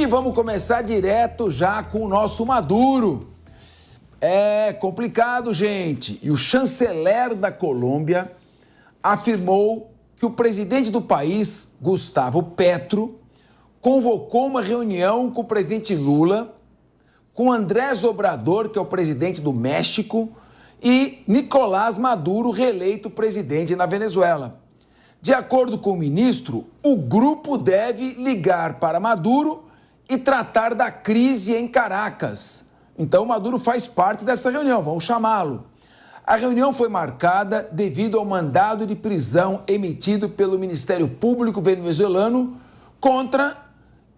E vamos começar direto já com o nosso Maduro. É complicado, gente. E o chanceler da Colômbia afirmou que o presidente do país, Gustavo Petro, convocou uma reunião com o presidente Lula, com Andrés Obrador, que é o presidente do México, e Nicolás Maduro, reeleito presidente na Venezuela. De acordo com o ministro, o grupo deve ligar para Maduro e tratar da crise em Caracas. Então, Maduro faz parte dessa reunião, vamos chamá-lo. A reunião foi marcada devido ao mandado de prisão emitido pelo Ministério Público venezuelano contra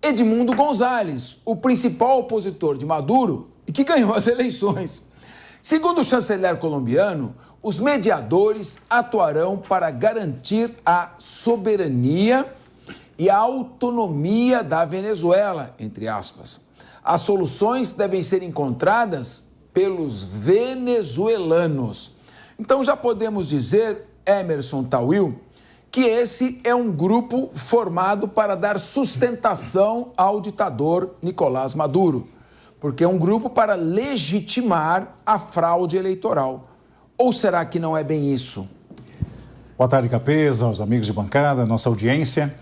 Edmundo González, o principal opositor de Maduro e que ganhou as eleições. Segundo o chanceler colombiano, os mediadores atuarão para garantir a soberania e a autonomia da Venezuela, entre aspas. As soluções devem ser encontradas pelos venezuelanos. Então já podemos dizer, Emerson Tawil, que esse é um grupo formado para dar sustentação ao ditador Nicolás Maduro, porque é um grupo para legitimar a fraude eleitoral. Ou será que não é bem isso? Boa tarde, Capesa, aos amigos de bancada, nossa audiência.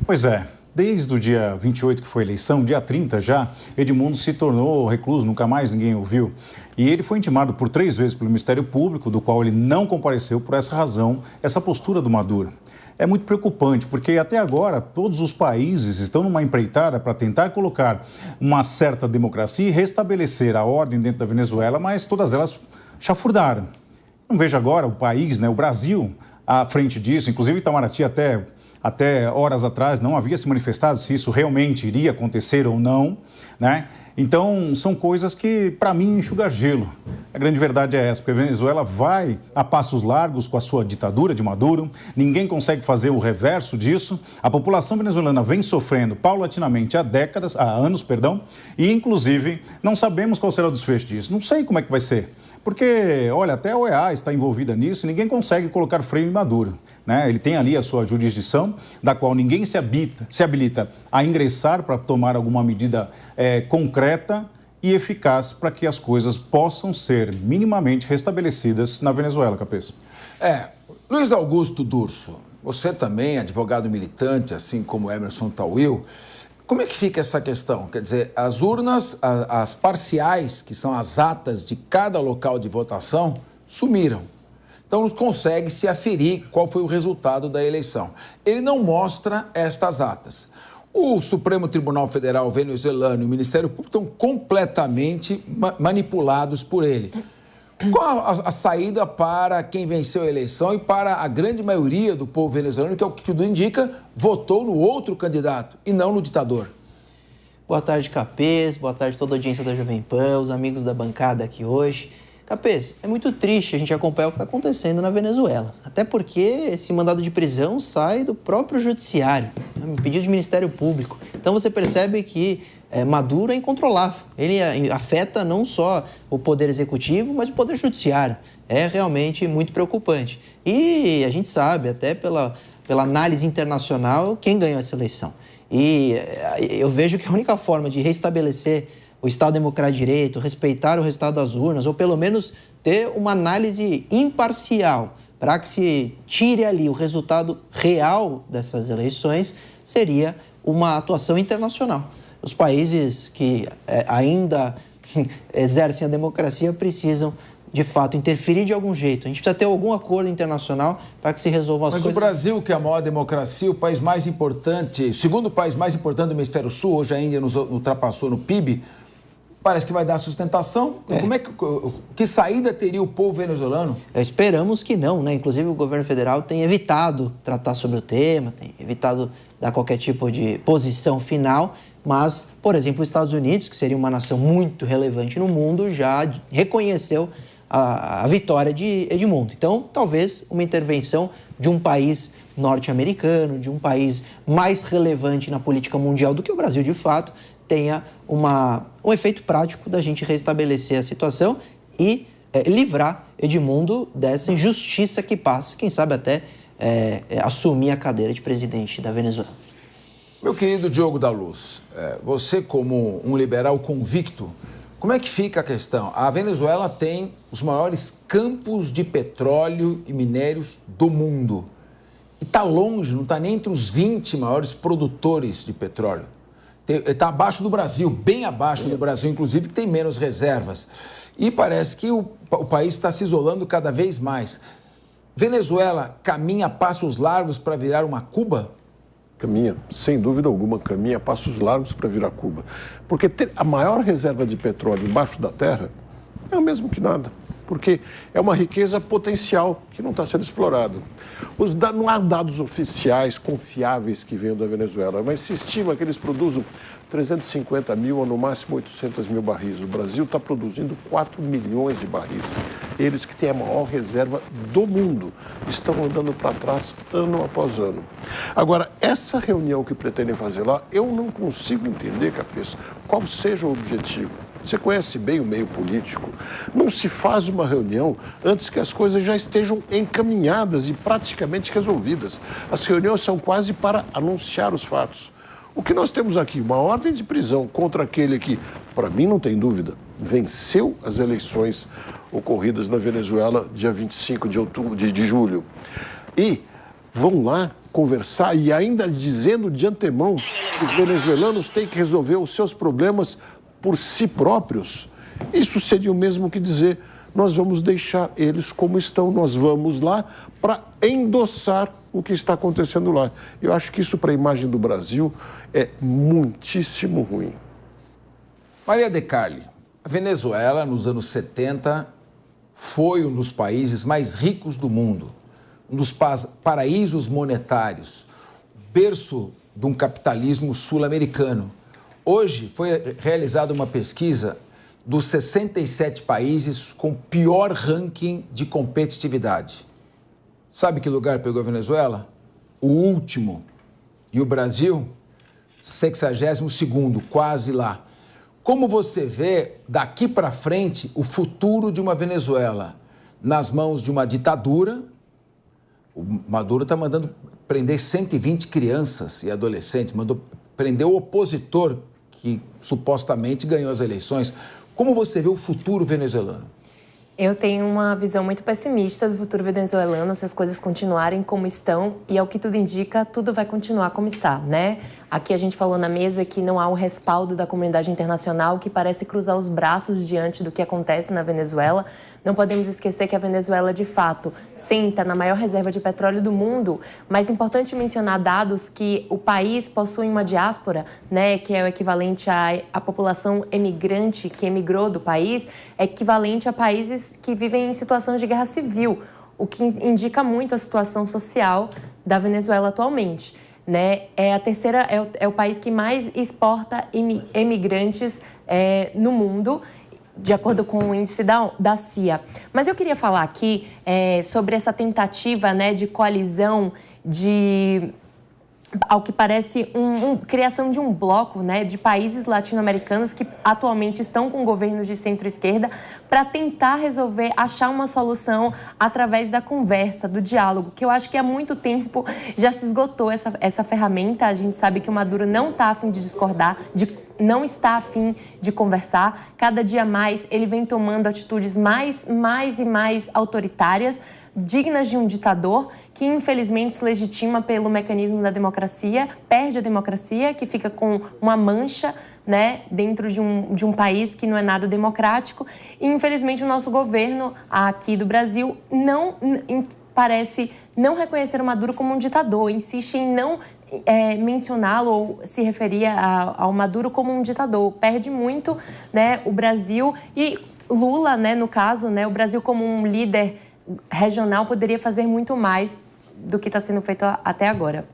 Pois é, desde o dia 28, que foi a eleição, dia 30 já, Edmundo se tornou recluso, nunca mais ninguém o viu. E ele foi intimado por 3 vezes pelo Ministério Público, do qual ele não compareceu por essa razão, essa postura do Maduro. É muito preocupante, porque até agora todos os países estão numa empreitada para tentar colocar uma certa democracia e restabelecer a ordem dentro da Venezuela, mas todas elas chafurdaram. Não vejo agora o país, o Brasil, à frente disso. Inclusive Itamaraty até horas atrás não havia se manifestado se isso realmente iria acontecer ou não, né? Então, são coisas que, para mim, enxuga gelo. A grande verdade é essa, porque a Venezuela vai a passos largos com a sua ditadura de Maduro, ninguém consegue fazer o reverso disso. A população venezuelana vem sofrendo paulatinamente há anos, e, inclusive, não sabemos qual será o desfecho disso. Não sei como é que vai ser, porque, olha, até a OEA está envolvida nisso e ninguém consegue colocar freio em Maduro. Ele tem ali a sua jurisdição, da qual ninguém se habilita a ingressar para tomar alguma medida concreta e eficaz para que as coisas possam ser minimamente restabelecidas na Venezuela, Capês. Luiz Augusto Durso, você também, advogado militante, assim como Emerson Tawil, como é que fica essa questão? Quer dizer, as urnas, as parciais, que são as atas de cada local de votação, sumiram. Então, não consegue se aferir qual foi o resultado da eleição. Ele não mostra estas atas. O Supremo Tribunal Federal venezuelano e o Ministério Público estão completamente manipulados por ele. Qual a saída para quem venceu a eleição e para a grande maioria do povo venezuelano, que é o que tudo indica, votou no outro candidato e não no ditador? Boa tarde, Capês. Boa tarde a toda a audiência da Jovem Pan, os amigos da bancada aqui hoje. Capês, é muito triste a gente acompanhar o que está acontecendo na Venezuela. Até porque esse mandado de prisão sai do próprio judiciário, um pedido de Ministério Público. Então você percebe que Maduro é incontrolável. Ele afeta não só o poder executivo, mas o poder judiciário. É realmente muito preocupante. E a gente sabe, até pela análise internacional, quem ganhou essa eleição. E eu vejo que a única forma de restabelecer o Estado Democrático de Direito, respeitar o resultado das urnas, ou pelo menos ter uma análise imparcial para que se tire ali o resultado real dessas eleições, seria uma atuação internacional. Os países que ainda exercem a democracia precisam, de fato, interferir de algum jeito. A gente precisa ter algum acordo internacional para que se resolvam as coisas. Mas o Brasil, que é a maior democracia, o país mais importante, segundo país mais importante do Hemisfério Sul, hoje a Índia nos ultrapassou no PIB, parece que vai dar sustentação. Que saída teria o povo venezuelano? Esperamos que não, né? Inclusive o governo federal tem evitado tratar sobre o tema, tem evitado dar qualquer tipo de posição final, mas, por exemplo, os Estados Unidos, que seria uma nação muito relevante no mundo, já reconheceu a vitória de Edmundo. Então, talvez uma intervenção de um país norte-americano, de um país mais relevante na política mundial do que o Brasil, de fato, tenha um efeito prático da gente restabelecer a situação e livrar Edmundo dessa injustiça que passa, quem sabe até assumir a cadeira de presidente da Venezuela. Meu querido Diogo da Luz, você como um liberal convicto, como é que fica a questão? A Venezuela tem os maiores campos de petróleo e minérios do mundo. E está longe, não está nem entre os 20 maiores produtores de petróleo. Está abaixo do Brasil, bem abaixo do Brasil, inclusive, que tem menos reservas. E parece que o país está se isolando cada vez mais. Venezuela caminha a passos largos para virar uma Cuba? Caminha, sem dúvida alguma, caminha a passos largos para virar Cuba. Porque ter a maior reserva de petróleo embaixo da terra é o mesmo que nada. Porque é uma riqueza potencial que não está sendo explorada. Não há dados oficiais confiáveis que venham da Venezuela, mas se estima que eles produzam 350 mil ou no máximo 800 mil barris. O Brasil está produzindo 4 milhões de barris. Eles que têm a maior reserva do mundo estão andando para trás ano após ano. Agora, essa reunião que pretendem fazer lá, eu não consigo entender, Cabeça, qual seja o objetivo. Você conhece bem o meio político. Não se faz uma reunião antes que as coisas já estejam encaminhadas e praticamente resolvidas. As reuniões são quase para anunciar os fatos. O que nós temos aqui? Uma ordem de prisão contra aquele que, para mim não tem dúvida, venceu as eleições ocorridas na Venezuela dia 25 de julho. E vão lá conversar e ainda dizendo de antemão que os venezuelanos têm que resolver os seus problemas por si próprios. Isso seria o mesmo que dizer, nós vamos deixar eles como estão, nós vamos lá para endossar o que está acontecendo lá. Eu acho que isso para a imagem do Brasil é muitíssimo ruim. Maria de Carli, a Venezuela, nos anos 70, foi um dos países mais ricos do mundo, um dos paraísos monetários, berço de um capitalismo sul-americano. Hoje foi realizada uma pesquisa dos 67 países com pior ranking de competitividade. Sabe que lugar pegou a Venezuela? O último. E o Brasil? 62º, quase lá. Como você vê daqui para frente o futuro de uma Venezuela? Nas mãos de uma ditadura. O Maduro está mandando prender 120 crianças e adolescentes, mandou prender o opositor que supostamente ganhou as eleições. Como você vê o futuro venezuelano? Eu tenho uma visão muito pessimista do futuro venezuelano se as coisas continuarem como estão, e ao que tudo indica, tudo vai continuar como está, né? Aqui a gente falou na mesa que não há um respaldo da comunidade internacional, que parece cruzar os braços diante do que acontece na Venezuela. Não podemos esquecer que a Venezuela, de fato, senta na maior reserva de petróleo do mundo, mas é importante mencionar dados que o país possui uma diáspora, né, que é o equivalente à população emigrante que emigrou do país, é equivalente a países que vivem em situações de guerra civil, o que indica muito a situação social da Venezuela atualmente. Né? É o país que mais exporta emigrantes no mundo, de acordo com o índice da CIA. Mas eu queria falar aqui sobre essa tentativa, né, de coalizão, ao que parece, criação de um bloco, né, de países latino-americanos que atualmente estão com governos de centro-esquerda para tentar resolver, achar uma solução através da conversa, do diálogo, que eu acho que há muito tempo já se esgotou essa ferramenta. A gente sabe que o Maduro não está a fim de discordar, não está a fim de conversar. Cada dia mais ele vem tomando atitudes mais e mais autoritárias, dignas de um ditador, que infelizmente se legitima pelo mecanismo da democracia, perde a democracia, que fica com uma mancha, né, dentro de um país que não é nada democrático. E infelizmente o nosso governo aqui do Brasil parece não reconhecer o Maduro como um ditador, insiste em não mencioná-lo ou se referir ao Maduro como um ditador. Perde muito, né, o Brasil e Lula, né, no caso, né, o Brasil como um líder regional poderia fazer muito mais do que está sendo feito até agora.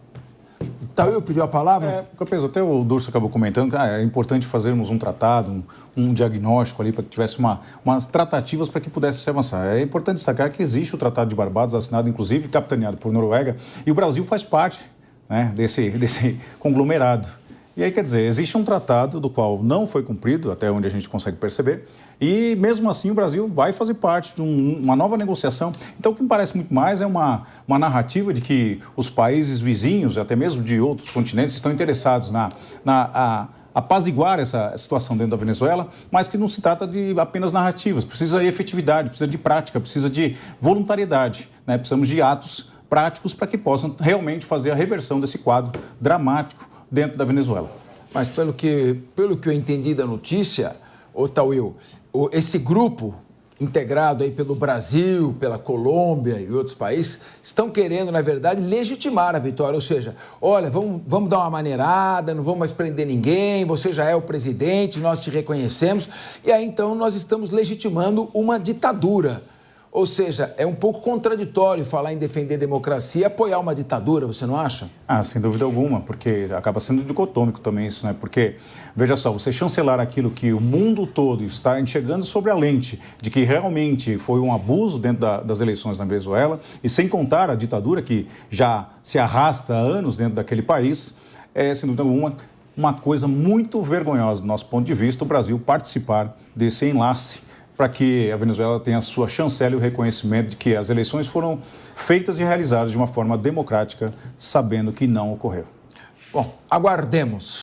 Tauil pediu a palavra? Capês, até o Durso acabou comentando que é importante fazermos um tratado, um diagnóstico ali para que tivesse umas tratativas para que pudesse se avançar. É importante destacar que existe o Tratado de Barbados, assinado inclusive, capitaneado por Noruega, e o Brasil faz parte, né, desse conglomerado. E aí, quer dizer, existe um tratado do qual não foi cumprido, até onde a gente consegue perceber, e mesmo assim o Brasil vai fazer parte de uma nova negociação. Então, o que me parece muito mais é uma narrativa de que os países vizinhos, até mesmo de outros continentes, estão interessados na apaziguar essa situação dentro da Venezuela, mas que não se trata de apenas narrativas, precisa de efetividade, precisa de prática, precisa de voluntariedade, né? Precisamos de atos práticos para que possam realmente fazer a reversão desse quadro dramático dentro da Venezuela. Mas pelo que eu entendi da notícia, Tauil, esse grupo integrado aí pelo Brasil, pela Colômbia e outros países, estão querendo, na verdade, legitimar a vitória. Ou seja, olha, vamos dar uma maneirada, não vamos mais prender ninguém, você já é o presidente, nós te reconhecemos. E aí, então, nós estamos legitimando uma ditadura. Ou seja, é um pouco contraditório falar em defender a democracia e apoiar uma ditadura, você não acha? Sem dúvida alguma, porque acaba sendo dicotômico também isso, né? Porque, veja só, você chancelar aquilo que o mundo todo está enxergando sobre a lente de que realmente foi um abuso dentro das eleições na Venezuela, e sem contar a ditadura que já se arrasta há anos dentro daquele país, sem dúvida alguma, uma coisa muito vergonhosa do nosso ponto de vista, o Brasil participar desse enlace para que a Venezuela tenha a sua chancela e o reconhecimento de que as eleições foram feitas e realizadas de uma forma democrática, sabendo que não ocorreu. Bom, aguardemos.